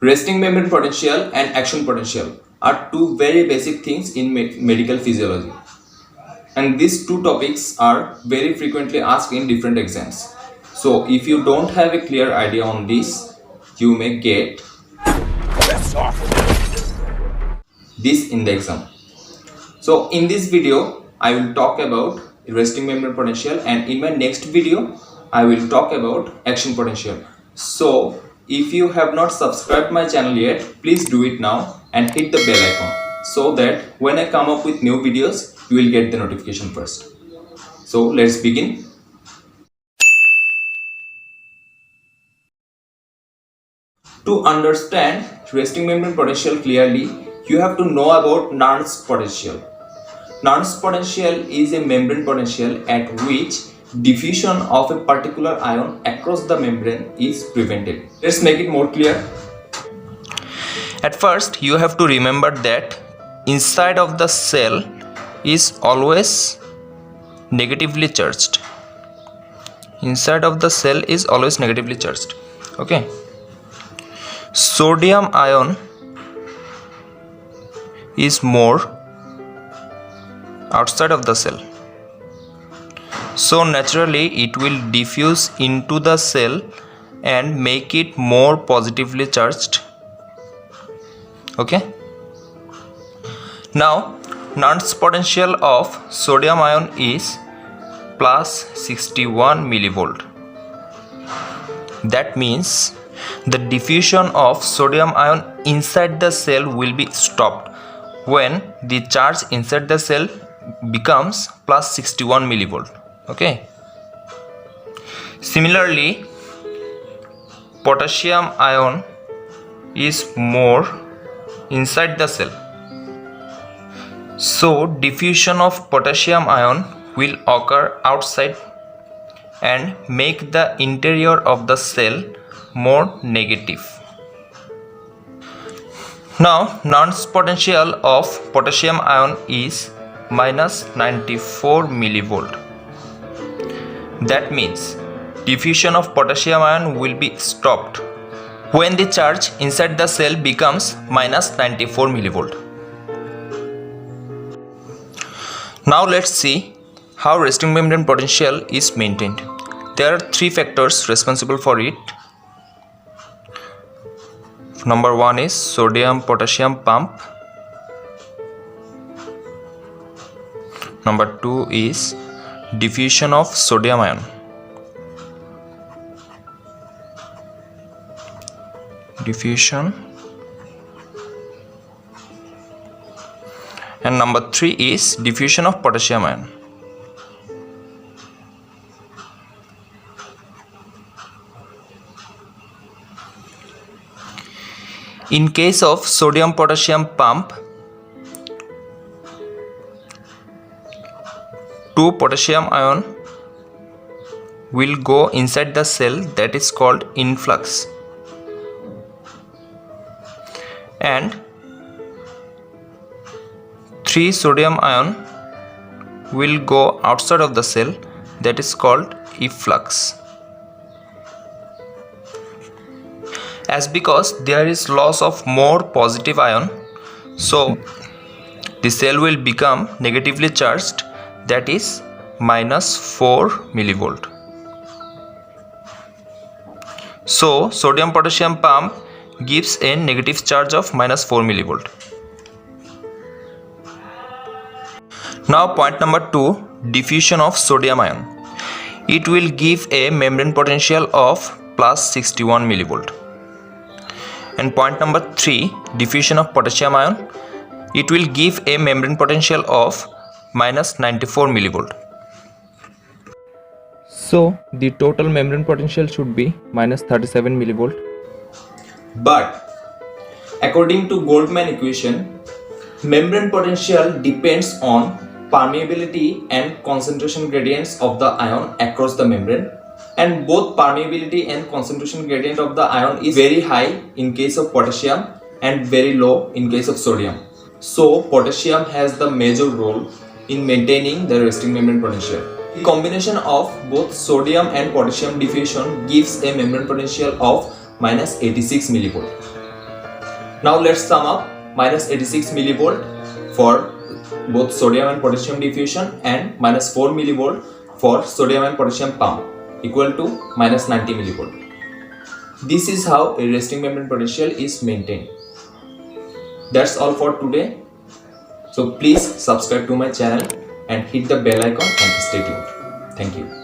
Resting membrane potential and action potential are two very basic things in medical physiology. And these two topics are very frequently asked in different exams. So if you don't have a clear idea on this, you may get this in the exam. So in this video, I will talk about resting membrane potential, and in my next video, I will talk about action potential. So if you have not subscribed my channel yet, please do it now and hit the bell icon so that when I come up with new videos, you will get the notification first. So let's begin. To understand resting membrane potential clearly, you have to know about Nernst potential. Nernst potential is a membrane potential at which diffusion of a particular ion across the membrane is prevented. Let's make it more clear. At first, you have to remember that inside of the cell is always negatively charged. Inside of the cell is always negatively charged. Okay. Sodium ion is more outside of the cell. So naturally it will diffuse into the cell and make it more positively charged. Okay. Now Nernst potential of sodium ion is plus 61 millivolt. That means the diffusion of sodium ion inside the cell will be stopped when the charge inside the cell becomes plus 61 millivolt. Okay. Similarly, potassium ion is more inside the cell. So diffusion of potassium ion will occur outside and make the interior of the cell more negative. Now Nernst potential of potassium ion is minus 94 millivolt. That means diffusion of potassium ion will be stopped when the charge inside the cell becomes minus 94 millivolt. Now let's see how resting membrane potential is maintained. There are three factors responsible for it. Number one is sodium potassium pump. Number two is diffusion of sodium ion. Diffusion. And number three is diffusion of potassium ion. In case of sodium potassium pump, 2 potassium ion will go inside the cell, that is called influx, and 3 sodium ion will go outside of the cell, that is called efflux. As because there is loss of more positive ion, so the cell will become negatively charged, that is minus 4 millivolt. So sodium potassium pump gives a negative charge of minus 4 millivolt. Now point number 2, diffusion of sodium ion. It will give a membrane potential of plus 61 millivolt. And point number 3, diffusion of potassium ion, it will give a membrane potential of minus 94 millivolt. So the total membrane potential should be minus 37 millivolt. But according to Goldman equation, membrane potential depends on permeability and concentration gradients of the ion across the membrane, and both permeability and concentration gradient of the ion is very high in case of potassium and very low in case of sodium. So potassium has the major role in maintaining the resting membrane potential. The combination of both sodium and potassium diffusion gives a membrane potential of minus 86 millivolt. Now let's sum up. Minus 86 millivolt for both sodium and potassium diffusion and minus 4 millivolt for sodium and potassium pump equal to minus 90 millivolt. This is how a resting membrane potential is maintained. That's all for today. So please subscribe to my channel and hit the bell icon and stay tuned. Thank you.